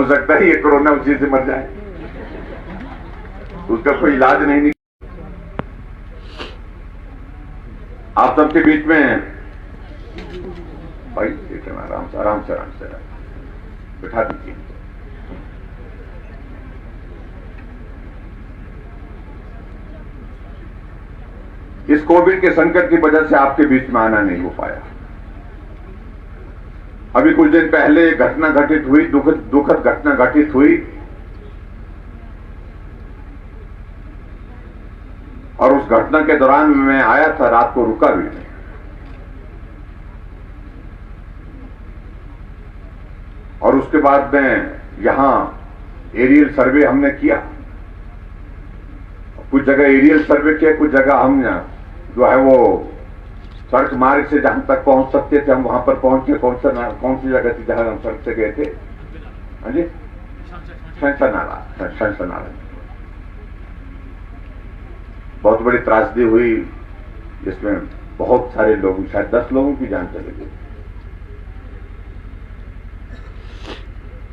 हो सकता है ये कोरोना उसी से मर जाए, उसका कोई इलाज नहीं। आप सबके बीच में भाई देखना, आराम से बिठा दीजिए। इस कोविड के संकट की वजह से आपके बीच में आना नहीं हो पाया। अभी कुछ दिन पहले एक घटना घटित हुई, दुखद घटना घटित हुई, और उस घटना के दौरान मैं आया था, रात को रुका भी नहीं। और उसके बाद में यहां एरियल सर्वे हमने किया, कुछ जगह एरियल सर्वे किया, कुछ जगह हम जो है वो सड़क मार्ग से जहां तक पहुंच सकते थे हम वहां पर पहुंच के, कौन सी जगह थी जहां हम सड़क से गए थे? हाँ जी, शंसनाला। बहुत बड़ी त्रासदी हुई, जिसमें बहुत सारे लोग, शायद 10 लोगों की जान चली गई।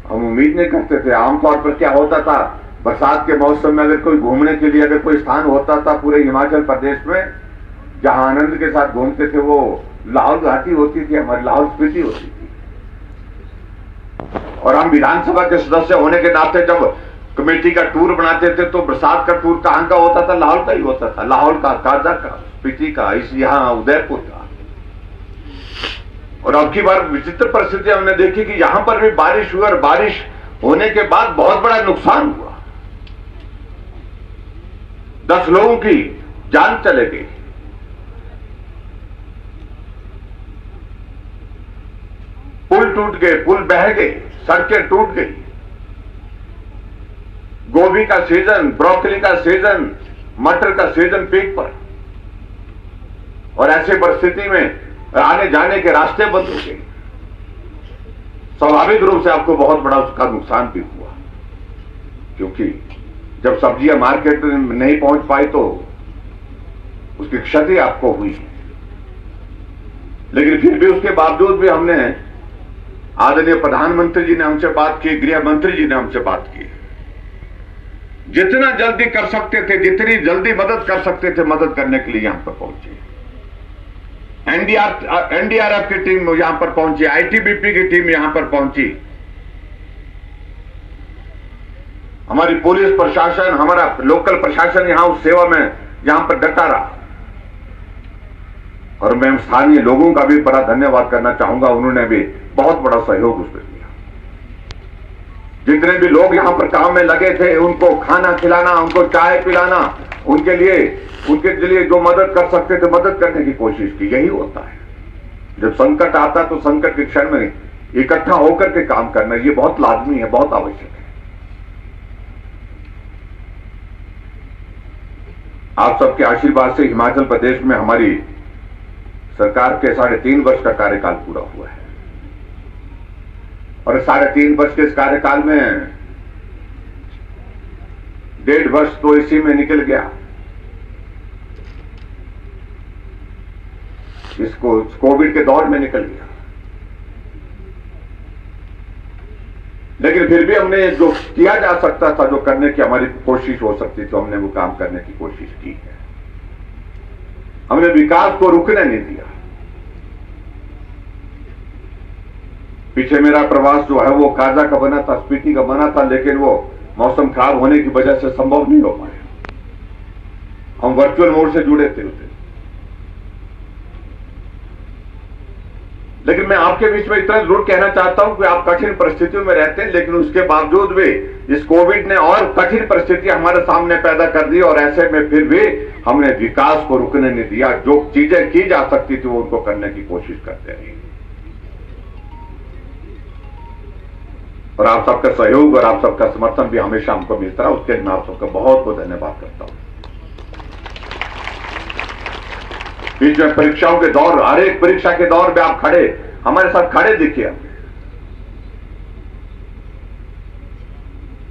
हम उम्मीद नहीं करते थे। आमतौर पर क्या होता था, बरसात के मौसम में अगर कोई घूमने के लिए अगर कोई स्थान होता था पूरे हिमाचल प्रदेश में जहां आनंद के साथ घूमते थे, वो लाहौल घाटी होती थी, हमारी लाहौल स्पीति होती थी। और हम विधानसभा के सदस्य होने के नाते जब कमेटी का टूर बनाते थे तो बरसात का टूर कहां का होता था? लाहौल का ही होता था, लाहौल का, काजा का, स्पीति का, इस यहां उदयपुर का। और अब की बार विचित्र परिस्थिति हमने देखी कि यहां पर भी बारिश हुई, और बारिश होने के बाद बहुत बड़ा नुकसान हुआ। 10 लोगों की जान चले गई। पुल टूट गए, पुल बह गए, सड़कें टूट गई। गोभी का सीजन, ब्रोकली का सीजन, मटर का सीजन पीक पर, और ऐसे परिस्थिति में आने जाने के रास्ते बंद हो गए। स्वाभाविक रूप से आपको बहुत बड़ा उसका नुकसान भी हुआ, क्योंकि जब सब्जियां मार्केट में नहीं पहुंच पाई तो उसकी क्षति आपको हुई। लेकिन फिर भी उसके बावजूद भी हमने, आदरणीय प्रधानमंत्री जी ने हमसे बात की, गृह मंत्री जी ने हमसे बात की, जितना जल्दी कर सकते थे, जितनी जल्दी मदद कर सकते थे, मदद करने के लिए यहां पर पहुंचे। एनडीआरएफ की टीम यहां पर पहुंची, आईटीबीपी की टीम यहां पर पहुंची, हमारी पुलिस प्रशासन, हमारा लोकल प्रशासन यहां उस सेवा में यहां पर डटा रहा। और मैं स्थानीय लोगों का भी बड़ा धन्यवाद करना चाहूंगा, उन्होंने भी बहुत बड़ा सहयोग उसमें दिया। जितने भी लोग यहां पर काम में लगे थे, उनको खाना खिलाना, उनको चाय पिलाना, उनके लिए जो मदद कर सकते थे मदद करने की कोशिश की। यही होता है, जब संकट आता तो संकट के क्षण में इकट्ठा होकर के काम करना, ये बहुत लाजमी है, बहुत आवश्यक है। आप सबके आशीर्वाद से हिमाचल प्रदेश में हमारी सरकार के 3.5 वर्ष का कार्यकाल पूरा हुआ है, और 3.5 वर्ष के इस कार्यकाल में 1.5 वर्ष तो इसी में निकल गया। इसको कोविड के दौर में निकल गया। लेकिन फिर भी हमने जो किया जा सकता था, जो करने की हमारी कोशिश हो सकती थी, हमने वो काम करने की कोशिश की है। हमने विकास को रुकने नहीं दिया। पीछे मेरा प्रवास जो है वो काजा का बना था, स्पीति का बना था, लेकिन वो मौसम खराब होने की वजह से संभव नहीं हो पाया। हम वर्चुअल मोड से जुड़े थे उसे। लेकिन मैं आपके बीच में इतना जरूर कहना चाहता हूं कि आप कठिन परिस्थितियों में रहते हैं, लेकिन उसके बावजूद भी इस कोविड ने और कठिन परिस्थितियां हमारे सामने पैदा कर दी, और ऐसे में फिर भी हमने विकास को रुकने नहीं दिया। जो चीजें की जा सकती थी वो उनको करने की कोशिश करते रहे। और आप सबका सहयोग और आप सबका समर्थन भी हमेशा हमको मिलता है, उसके लिए मैं आप सबका बहुत बहुत धन्यवाद करता हूं। बीच में परीक्षाओं के दौर, हर एक परीक्षा के दौर में आप खड़े, हमारे साथ खड़े दिखिए।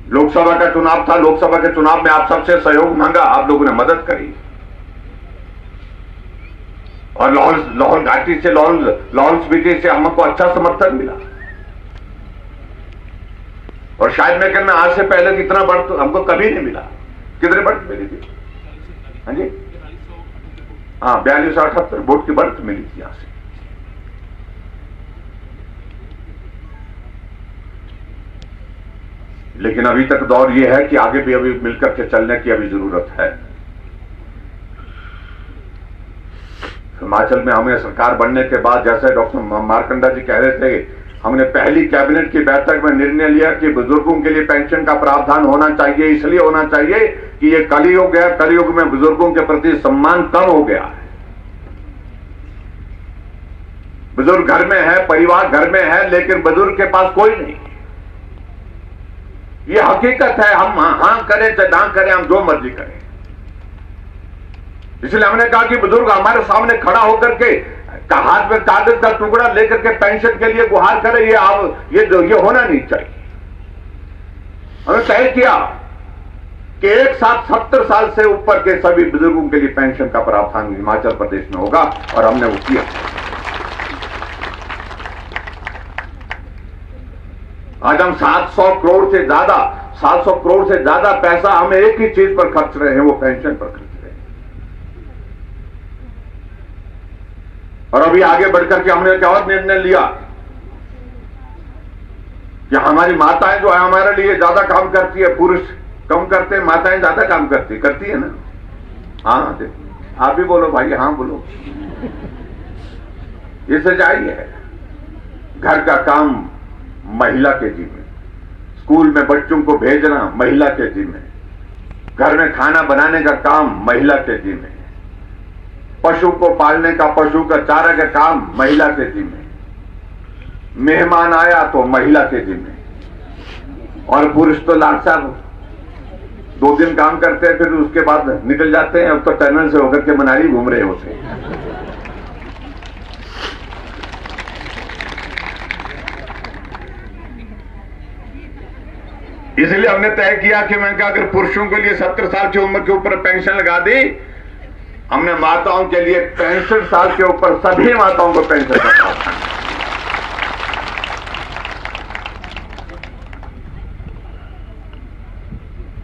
लोकसभा का चुनाव था, लोकसभा के चुनाव में आप सबसे सहयोग मांगा, आप लोगों ने मदद करी, और लाहौल घाटी से, लाहौल स्पीति से हमको अच्छा समर्थन मिला। और शायद मैं कहना आज से पहले कितना बढ़त तो हमको कभी नहीं मिला। कितने बढ़त मिली थी? हाँ जी, हाँ 42-78 वोट की बढ़त मिली थी यहां से। लेकिन अभी तक दौर यह है कि आगे भी अभी मिलकर के चलने की अभी जरूरत है। हिमाचल में हमें सरकार बनने के बाद, जैसे डॉक्टर मारकंडा जी कह रहे थे, हमने पहली कैबिनेट की बैठक में निर्णय लिया कि बुजुर्गों के लिए पेंशन का प्रावधान होना चाहिए। इसलिए होना चाहिए कि ये कलयुग है, कलयुग में बुजुर्गों के प्रति सम्मान कम हो गया है। बुजुर्ग घर में है, परिवार घर में है, लेकिन बुजुर्ग के पास कोई नहीं। ये हकीकत है। हम हां करें चाहे ना करें, हम जो मर्जी करें। इसलिए हमने कहा कि बुजुर्ग हमारे सामने खड़ा होकर के हाथ में कागज का टुकड़ा लेकर के पेंशन के लिए गुहार करे, ये होना नहीं चाहिए। हमने तय किया कि एक साथ 70 साल से ऊपर के सभी बुजुर्गों के लिए पेंशन का प्रावधान हिमाचल प्रदेश में होगा, और हमने वो किया। आज हम 700 करोड़ से ज्यादा पैसा हम एक ही चीज पर खर्च रहे हैं, वो पेंशन पर खर्च रहे हैं। और अभी आगे बढ़कर के हमने क्या और निर्णय लिया कि हमारी माताएं जो है हमारे लिए ज्यादा काम करती है, पुरुष कम करते हैं, माताएं ज्यादा काम करती है ना। हाँ आप भी बोलो भाई, हाँ बोलो। ये सच्चाई है। घर का काम महिला के जिम्मे, स्कूल में बच्चों को भेजना महिला के जिम्मे, घर में खाना बनाने का काम महिला के जिम्मे, पशु को पालने का, पशु का चारा का काम महिला के जिम्मे, मेहमान आया तो महिला के जिम्मे। और पुरुष तो लाट साहब 2 दिन काम करते हैं, फिर उसके बाद निकल जाते हैं। अब तो टनल से होकर के मनाली घूम रहे होते हैं। इसलिए हमने तय किया कि मैं क्या, अगर पुरुषों के लिए 70 साल की उम्र के ऊपर पेंशन लगा दी, हमने माताओं के लिए 65 साल के ऊपर सभी माताओं को पेंशन लगा।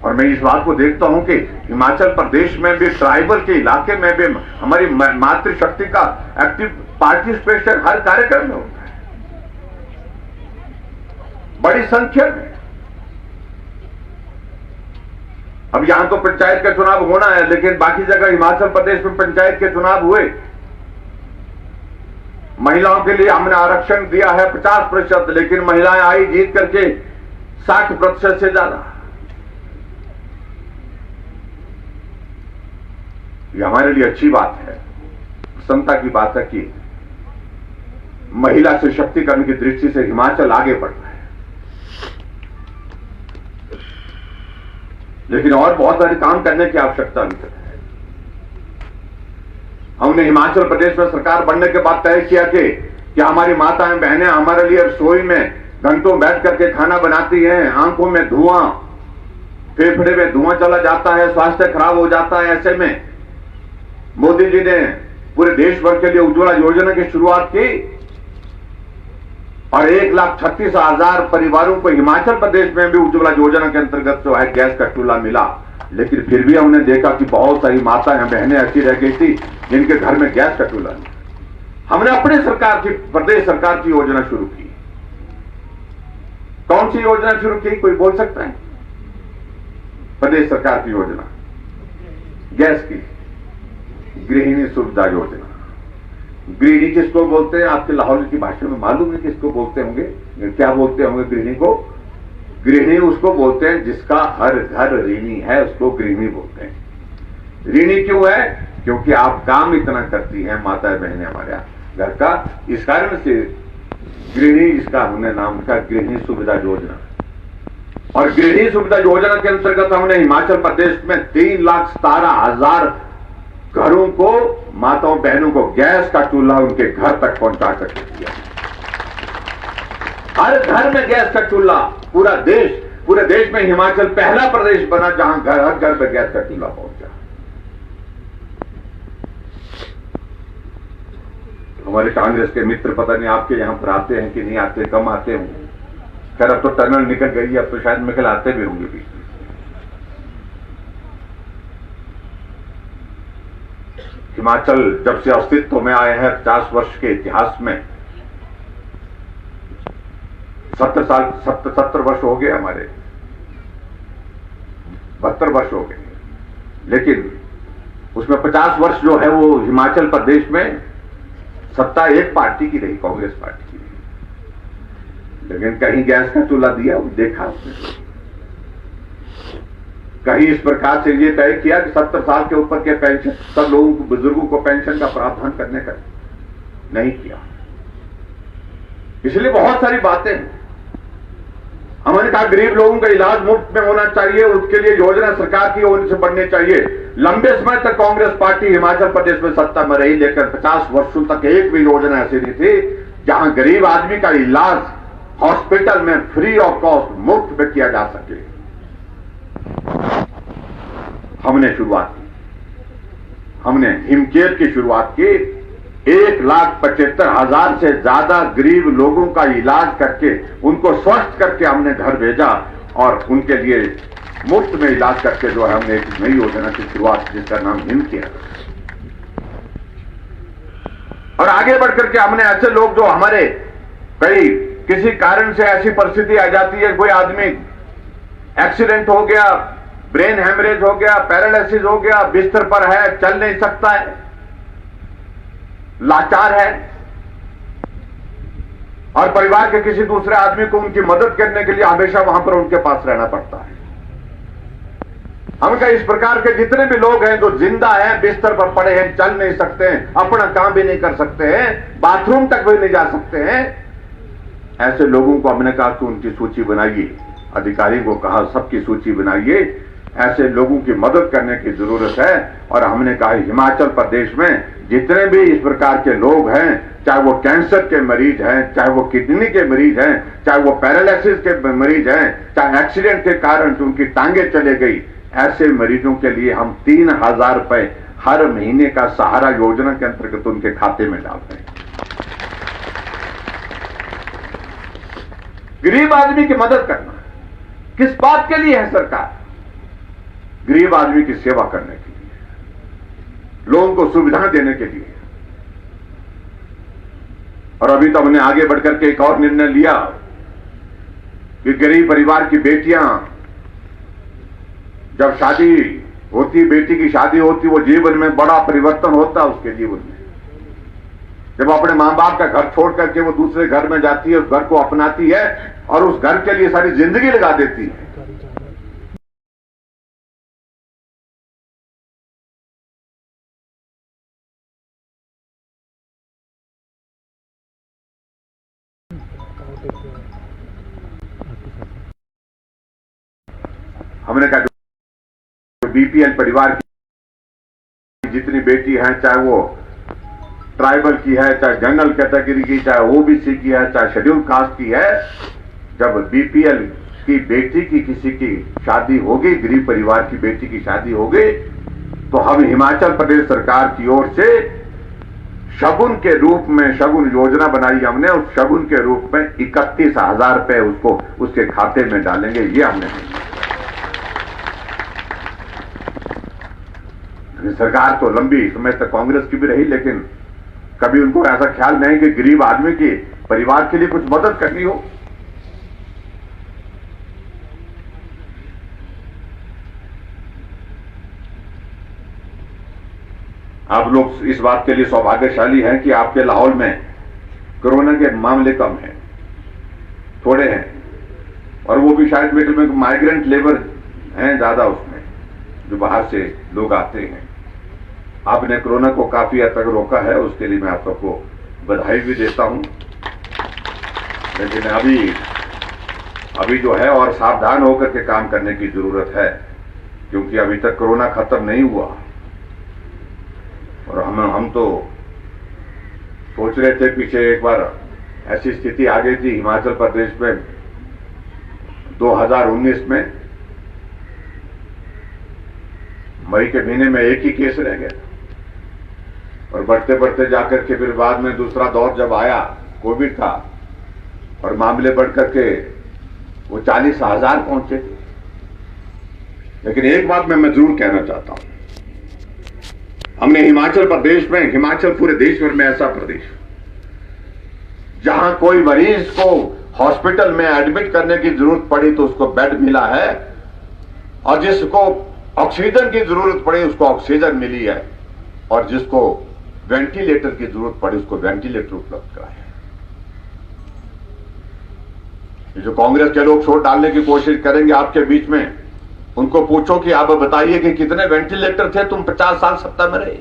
और मैं इस बात को देखता हूं कि हिमाचल प्रदेश में भी, ट्राइबल के इलाके में भी हमारी मातृशक्ति का एक्टिव पार्टिसिपेशन हर कार्यक्रम में होता है, बड़ी संख्या में। अब यहां तो पंचायत का चुनाव होना है, लेकिन बाकी जगह हिमाचल प्रदेश में पंचायत के चुनाव हुए, महिलाओं के लिए हमने आरक्षण दिया है 50%, लेकिन महिलाएं आई जीत करके 60% से ज्यादा। ये हमारे लिए अच्छी बात है, प्रसन्नता की बात है कि महिला सशक्तिकरण की दृष्टि से हिमाचल आगे बढ़ रहा है। लेकिन और बहुत सारे काम करने की आवश्यकता अभी तक है। हमने हिमाचल प्रदेश में सरकार बनने के बाद तय किया कि हमारी माताएं बहनें हमारे लिए रसोई में घंटों बैठ करके खाना बनाती हैं, आंखों में धुआं, फेफड़े में धुआं चला जाता है, स्वास्थ्य खराब हो जाता है। ऐसे में मोदी जी ने पूरे देश भर के लिए उज्ज्वला योजना की शुरुआत की और 1,36,000 परिवारों को हिमाचल प्रदेश में भी उज्ज्वला योजना के अंतर्गत जो है गैस का चूल्हा मिला। लेकिन फिर भी हमने देखा कि बहुत सारी माताएं बहनें ऐसी रह गई थी जिनके घर में गैस का चूल्हा नहीं। हमने अपने सरकार की, प्रदेश सरकार की योजना शुरू की। कौन सी योजना शुरू की, कोई बोल सकता है? प्रदेश सरकार की योजना गैस की, गृहिणी सुविधा योजना। गृहिणी किसको बोलते हैं? आपके लाहौर की भाषा में मालूम है किसको बोलते होंगे? क्या बोलते होंगे गृहिणी को? गृहिणी उसको बोलते हैं जिसका हर घर ऋणी है, उसको गृहिणी बोलते हैं। ऋणी क्यों है? क्योंकि आप काम इतना करती हैं माता बहनें हमारे घर का, इस कारण से गृहिणी, इसका हमने नाम रखा गृहिणी सुविधा योजना। और गृहिणी सुविधा योजना के अंतर्गत हमने हिमाचल प्रदेश में 3,17,000 घरों को, माताओं बहनों को गैस का चूल्हा उनके घर तक पहुंचा करके दिया। हर घर में गैस का चूल्हा। पूरे देश में हिमाचल पहला प्रदेश बना जहां हर घर में गैस का चूल्हा पहुंचा। हमारे कांग्रेस के मित्र पता नहीं आपके यहां पर आते हैं कि नहीं आते, कम आते होंगे, खैर अब तो टनल निकल गई, अब तो शायद निकल आते भी होंगे बीच में। हिमाचल जब से अस्तित्व में आए हैं 50 वर्ष के इतिहास में 70 वर्ष हो गए, हमारे 72 वर्ष हो गए, लेकिन उसमें 50 वर्ष जो है वो हिमाचल प्रदेश में सत्ता एक पार्टी की रही, कांग्रेस पार्टी की रही। लेकिन कहीं गैस का चूल्हा दिया, देखा उसने, कहीं इस प्रकार से ये तय किया कि 70 साल के ऊपर के पेंशन, सब लोगों को, बुजुर्गों को पेंशन का प्रावधान करने का नहीं किया। इसलिए बहुत सारी बातें हैं। हमने कहा गरीब लोगों का इलाज मुफ्त में होना चाहिए, उसके लिए योजना सरकार की ओर से बननी चाहिए। लंबे समय तक कांग्रेस पार्टी हिमाचल प्रदेश में सत्ता में रही, लेकिन 50 वर्षों तक एक भी योजना ऐसी नहीं थी जहां गरीब आदमी का इलाज हॉस्पिटल में फ्री ऑफ कॉस्ट मुफ्त में किया जा सके। हमने शुरुआत की, हमने हिमकेयर की शुरुआत की। 1,75,000 से ज्यादा गरीब लोगों का इलाज करके, उनको स्वस्थ करके हमने घर भेजा और उनके लिए मुफ्त में इलाज करके जो है हमने एक नई योजना की शुरुआत की जिसका नाम हिमकेयर। और आगे बढ़कर के हमने ऐसे लोग जो हमारे कई किसी कारण से ऐसी परिस्थिति आ जाती है, कोई आदमी एक्सीडेंट हो गया, ब्रेन हेमरेज हो गया, पैरालिसिस हो गया, बिस्तर पर है, चल नहीं सकता है, लाचार है, और परिवार के किसी दूसरे आदमी को उनकी मदद करने के लिए हमेशा वहां पर उनके पास रहना पड़ता है। हम कहा इस प्रकार के जितने भी लोग हैं जो जिंदा हैं, बिस्तर पर पड़े हैं, चल नहीं सकते हैं, अपना काम भी नहीं कर सकते हैं, बाथरूम तक भी नहीं जा सकते हैं, ऐसे लोगों को हमने कहा कि उनकी सूची बनाइए। अधिकारी को कहा सबकी सूची बनाइए, ऐसे लोगों की मदद करने की जरूरत है। और हमने कहा हिमाचल प्रदेश में जितने भी इस प्रकार के लोग हैं, चाहे वो कैंसर के मरीज हैं, चाहे वो किडनी के मरीज हैं, चाहे वो पैरालिसिस के मरीज हैं, चाहे एक्सीडेंट के कारण उनकी टांगे चले गई, ऐसे मरीजों के लिए हम 3,000 रुपए हर महीने का सहारा योजना के अंतर्गत उनके खाते में डालते हैं। गरीब आदमी की मदद करना किस बात के लिए है सरकार? गरीब आदमी की सेवा करने के लिए, लोगों को सुविधा देने के लिए। और अभी तो हमने आगे बढ़कर के एक और निर्णय लिया कि गरीब परिवार की बेटियां जब शादी होती, बेटी की शादी होती, वो जीवन में बड़ा परिवर्तन होता है उसके जीवन में। जब अपने मां बाप का घर छोड़ करके वो दूसरे घर में जाती है, उस घर को अपनाती है और उस घर के लिए सारी जिंदगी लगा देती है। हमने कहा बीपीएल परिवार की जितनी बेटी हैं, चाहे वो ट्राइबल की है, चाहे जनरल कैटेगरी की, चाहे ओबीसी की है, चाहे शेड्यूल कास्ट की है, जब बीपीएल की बेटी की किसी की शादी होगी, गरीब परिवार की बेटी की शादी होगी, तो हम हिमाचल प्रदेश सरकार की ओर से शगुन के रूप में शगुन योजना बनाई हमने। उस शगुन के रूप में 31,000 रुपए उसको उसके खाते में डालेंगे, ये हमने। सरकार तो लंबी समय तक कांग्रेस की भी रही, लेकिन कभी उनको ऐसा ख्याल नहीं कि गरीब आदमी के परिवार के लिए कुछ मदद करनी हो। आप लोग इस बात के लिए सौभाग्यशाली हैं कि आपके लाहौल में कोरोना के मामले कम हैं, थोड़े हैं, और वो भी शायद मिडिल में माइग्रेंट लेबर हैं ज्यादा उसमें, जो बाहर से लोग आते हैं। आपने कोरोना को काफी हद तक रोका है, उसके लिए मैं आप सबको बधाई भी देता हूं। लेकिन अभी जो है और सावधान होकर के काम करने की जरूरत है, क्योंकि अभी तक कोरोना खत्म नहीं हुआ। और हम तो सोच रहे थे, पीछे एक बार ऐसी स्थिति आ गई थी हिमाचल प्रदेश में 2019 में, मई के महीने में एक ही केस रह गया, और बढ़ते बढ़ते जाकर के फिर बाद में दूसरा दौर जब आया, कोविड था, और मामले बढ़कर के वो 40,000 पहुंचे थे। लेकिन एक बात मैं जरूर कहना चाहता हूं, हमने हिमाचल प्रदेश में, हिमाचल पूरे देश भर में ऐसा प्रदेश जहां कोई मरीज को हॉस्पिटल में एडमिट करने की जरूरत पड़ी तो उसको बेड मिला है, और जिसको ऑक्सीजन की जरूरत पड़ी उसको ऑक्सीजन मिली है, और जिसको वेंटिलेटर की जरूरत पड़ी उसको वेंटिलेटर उपलब्ध कराया है। ये जो कांग्रेस के लोग शोर डालने की कोशिश करेंगे आपके बीच में, उनको पूछो कि आप बताइए कि कितने वेंटिलेटर थे, तुम 50 साल सत्ता में रहे।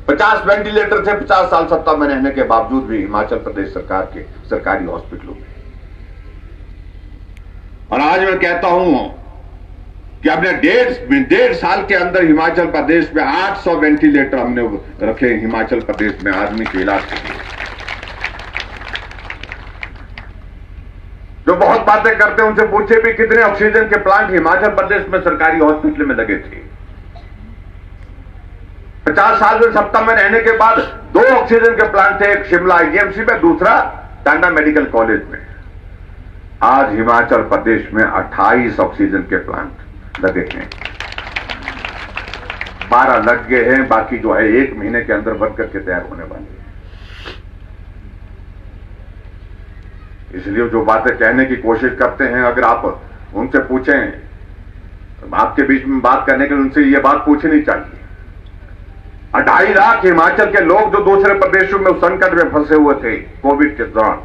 50 वेंटिलेटर थे 50 साल सत्ता में रहने के बावजूद भी हिमाचल प्रदेश सरकार के सरकारी हॉस्पिटलों में। और आज मैं कहता हूं कि हमने डेढ़ साल के अंदर हिमाचल प्रदेश में 800 वेंटिलेटर हमने रखे हिमाचल प्रदेश में आदमी के इलाज के लिए। जो बहुत बातें करते हैं उनसे पूछे भी कितने ऑक्सीजन के प्लांट हिमाचल प्रदेश में सरकारी हॉस्पिटल में लगे थे। 50 साल में सत्ता में रहने के बाद 2 ऑक्सीजन के प्लांट थे, एक शिमला आईजीएमसी में, दूसरा टांडा मेडिकल कॉलेज में। आज हिमाचल प्रदेश में 28 ऑक्सीजन के प्लांट लगे हैं, 12 लग गए हैं, बाकी जो है 1 महीने के अंदर बन करके तैयार होने वाले हैं। इसलिए जो बातें कहने की कोशिश करते हैं, अगर आप उनसे पूछें, आपके बीच में बात करने के लिए उनसे ये बात पूछनी चाहिए। 2.5 लाख हिमाचल के लोग जो दूसरे प्रदेशों में उस संकट में फंसे हुए थे कोविड के दौरान,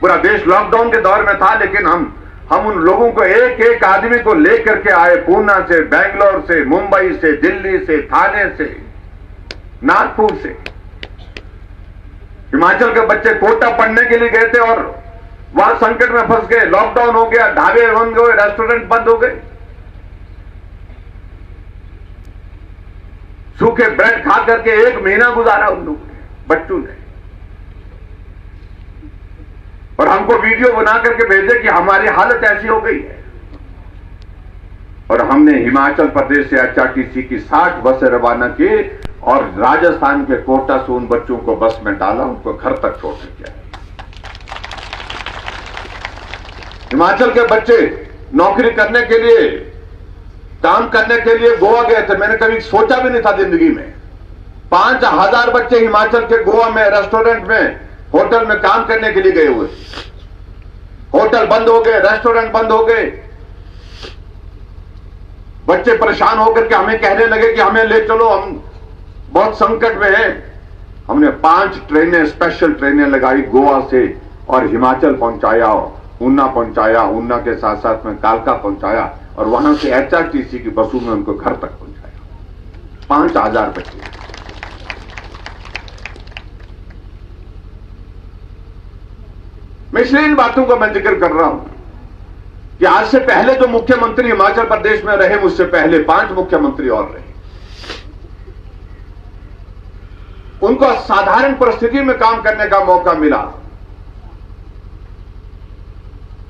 पूरा देश लॉकडाउन के दौर में था, लेकिन हम उन लोगों को एक एक आदमी को लेकर के आए, पूना से, बेंगलोर से, मुंबई से, दिल्ली से, थाने से, नागपुर से। हिमाचल के बच्चे कोटा पढ़ने के लिए गए थे और वहां संकट में फंस गए, लॉकडाउन हो गया, ढाबे बंद गए, रेस्टोरेंट बंद हो गए, सूखे ब्रेड खा करके 1 महीना गुजारा उन लोगों ने, बच्चों ने। और हमको वीडियो बना करके भेजे कि हमारी हालत ऐसी हो गई है। और हमने हिमाचल प्रदेश से एचआरटीसी की 60 बसें रवाना की और राजस्थान के कोटा से उन बच्चों को बस में डाला, उनको घर तक छोड़ के आए। हिमाचल के बच्चे नौकरी करने के लिए, काम करने के लिए गोवा गए थे। मैंने कभी सोचा भी नहीं था जिंदगी में। 5000 बच्चे हिमाचल के गोवा में रेस्टोरेंट में, होटल में काम करने के लिए गए हुए। होटल बंद हो गए, रेस्टोरेंट बंद हो गए। बच्चे परेशान होकर के हमें कहने लगे कि हमें ले चलो, हम बहुत संकट में हैं। हमने 5 ट्रेनें, स्पेशल ट्रेनें लगाई गोवा से और हिमाचल पहुंचाया, ऊना पहुंचाया, ऊना के साथ साथ में कालका पहुंचाया और वहां से एचआरटीसी की बसों में उनको घर तक पहुंचाया। 5000 बच्चे। मैं इसलिए इन बातों का मैं जिक्र कर रहा हूं कि आज से पहले जो मुख्यमंत्री हिमाचल प्रदेश में रहे, मुझसे पहले 5 मुख्यमंत्री और रहे, उनको साधारण परिस्थिति में काम करने का मौका मिला।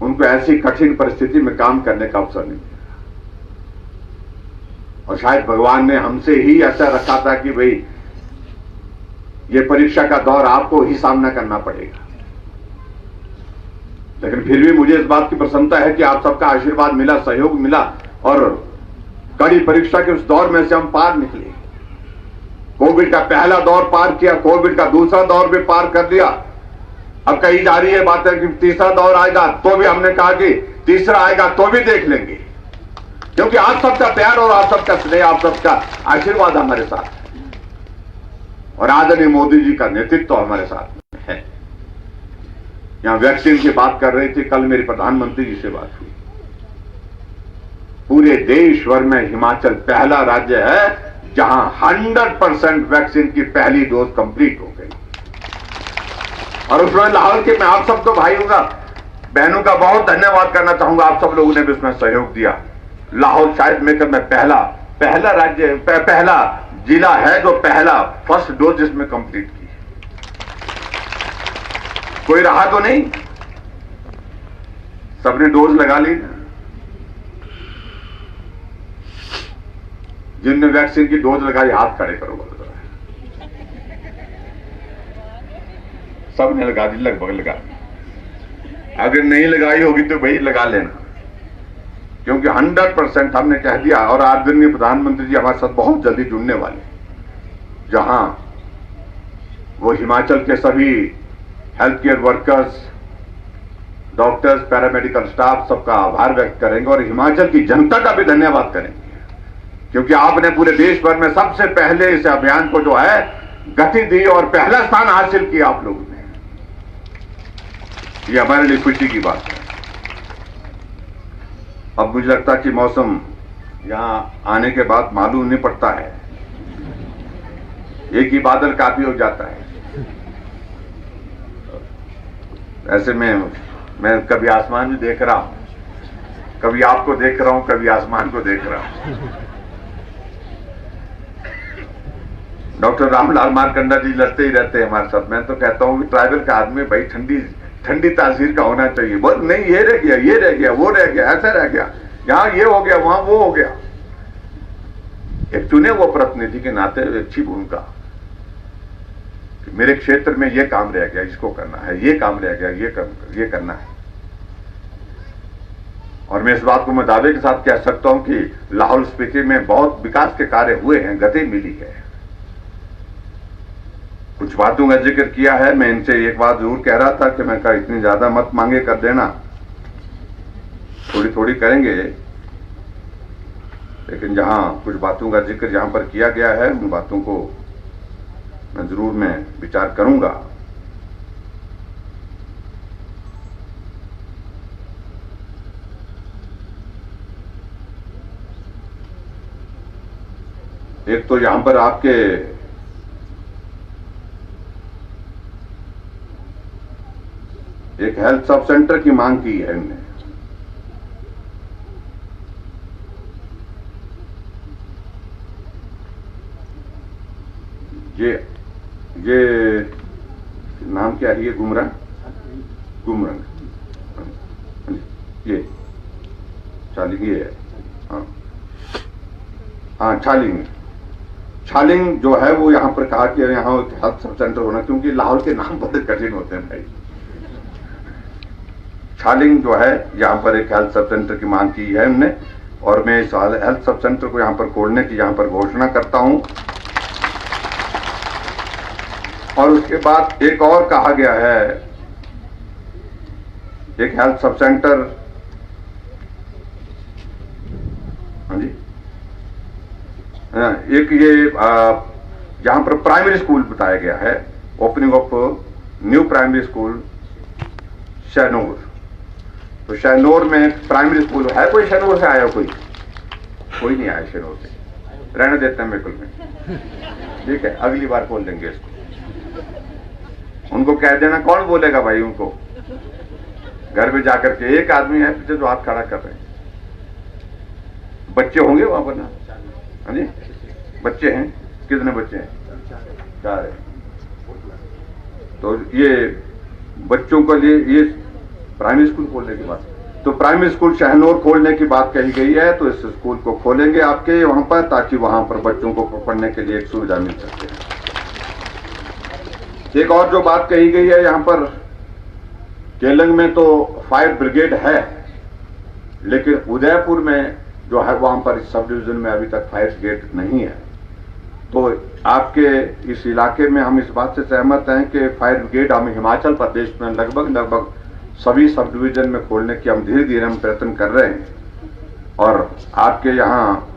उनको ऐसी कठिन परिस्थिति में काम करने का अवसर नहीं मिला। और शायद भगवान ने हमसे ही ऐसा रखा था कि भाई ये परीक्षा का दौर आपको ही सामना करना पड़ेगा। लेकिन फिर भी मुझे इस बात की प्रसन्नता है कि आप सबका आशीर्वाद मिला, सहयोग मिला और कड़ी परीक्षा के उस दौर में से हम पार निकले। कोविड का पहला दौर पार किया, कोविड का दूसरा दौर भी पार कर दिया। अब कही जा रही है बात है कि तीसरा दौर आएगा, तो भी हमने कहा कि तीसरा आएगा तो भी देख लेंगे, क्योंकि आप सबका प्यार और आप सबका स्नेह, आप सबका आशीर्वाद हमारे साथ है और आदरणीय मोदी जी का नेतृत्व हमारे साथ में है। यहां वैक्सीन की बात कर रही थी, कल मेरी प्रधानमंत्री जी से बात हुई। पूरे देश भर में हिमाचल पहला राज्य है जहां 100% वैक्सीन की पहली डोज कंप्लीट हो गई। और उसमें लाहौर के मैं आप सबको भाइयों का, बहनों का बहुत धन्यवाद करना चाहूंगा। आप सब लोगों ने भी उसमें सहयोग दिया। लाहौर शायद में पहला राज्य, पहला जिला है जो पहला फर्स्ट डोज जिसमें कंप्लीट की। कोई रहा तो नहीं, सबने डोज लगा ली ना। जिनने वैक्सीन की डोज लगाई हाथ खड़े करो। सबने लगा दी, लगभग लगा दी। अगर नहीं लगाई होगी तो भाई लगा लेना, क्योंकि 100% हमने कह दिया। और आदरणीय प्रधानमंत्री जी हमारे साथ बहुत जल्दी जुड़ने वाले, जहां वो हिमाचल के सभी health care workers, doctors, paramedical staff सबका आभार व्यक्त करेंगे और हिमाचल की जनता का भी धन्यवाद करेंगे, क्योंकि आपने पूरे देश भर में सबसे पहले इस अभियान को जो है गति दी और पहला स्थान हासिल किया आप लोगों ने। ये हमारे लिए खुशी की बात है। अब मुझे लगता है कि मौसम यहां आने के बाद मालूम नहीं पड़ता है, एक ही बादल काफी हो जाता है। ऐसे में मैं कभी आसमान भी देख रहा हूं, कभी आपको देख रहा हूं, कभी आसमान को देख रहा हूं। डॉक्टर रामलाल मारकंडा जी लड़ते ही रहते हैं हमारे साथ। मैं तो कहता हूं कि ट्राइबल का आदमी भाई ठंडी ठंडी तासीर का होना चाहिए। बोल नहीं, ये रह गया, ये रह गया, वो रह गया, ऐसा रह गया, यहां ये हो गया, वहां वो हो गया। एक चुने हुए प्रतिनिधि के नाते अच्छी भूमिका, मेरे क्षेत्र में ये काम रह गया, इसको करना है, ये काम रह गया, ये करना है। और मैं इस बात को मैं दावे के साथ कह सकता हूं कि लाहौल स्पीति में बहुत विकास के कार्य हुए हैं, गति मिली है। कुछ बातों का जिक्र किया है, मैं इनसे एक बात जरूर कह रहा था कि मैं कहा इतनी ज्यादा मत मांगे कर देना, थोड़ी थोड़ी करेंगे, लेकिन जहां कुछ बातों का जिक्र जहां पर किया गया है उन बातों को मैं जरूर विचार करूंगा। एक तो यहां पर आपके एक हेल्थ सब सेंटर की मांग की है हमने। ये नाम क्या है, ये गुमरंग, ये छालिंग, ये है, हाँ छालिंग जो है वो यहां पर कहा कि यहां हेल्थ सब सेंटर होना, क्योंकि लाहौल के नाम बड़े कठिन होते हैं भाई। छालिंग जो है यहां पर एक हेल्थ सब सेंटर की मांग की है हमने, और मैं इस हेल्थ सब सेंटर को यहां पर खोलने की यहां पर घोषणा करता हूं। और उसके बाद एक और कहा गया है, एक हेल्थ सब सेंटर, हाँ जी, एक ये यहां पर प्राइमरी स्कूल बताया गया है, opening of new primary school Shahnoor. तो शहनूर में प्राइमरी स्कूल है, कोई शहनूर से आया, कोई नहीं आया शहनूर से, रहने देते हैं बिल्कुल में, ठीक है, अगली बार खोल देंगे इसको। उनको कह देना, कौन बोलेगा भाई उनको, घर में जाकर के एक आदमी है पीछे जो हाथ खड़ा कर रहे हैं, बच्चे होंगे वहां पर ना, हाँ जी, बच्चे हैं, कितने बच्चे हैं, 4 है। तो ये बच्चों के लिए ये प्राइमरी स्कूल खोलने की बात, तो प्राइमरी स्कूल शहनूर खोलने की बात कही गई है, तो इस स्कूल को खोलेंगे आपके वहां पर, ताकि वहां पर बच्चों को पढ़ने के लिए एक सुविधा मिल सके। एक और जो बात कही गई है, यहां पर केलंग में तो फायर ब्रिगेड है, लेकिन उदयपुर में जो है वहां पर सब डिवीजन में अभी तक फायर ब्रिगेड नहीं है। तो आपके इस इलाके में हम इस बात से सहमत हैं कि फायर ब्रिगेड हम हिमाचल प्रदेश में लगभग सभी सब डिवीजन में खोलने की हम धीरे धीरे प्रयत्न कर रहे हैं। और आपके यहाँ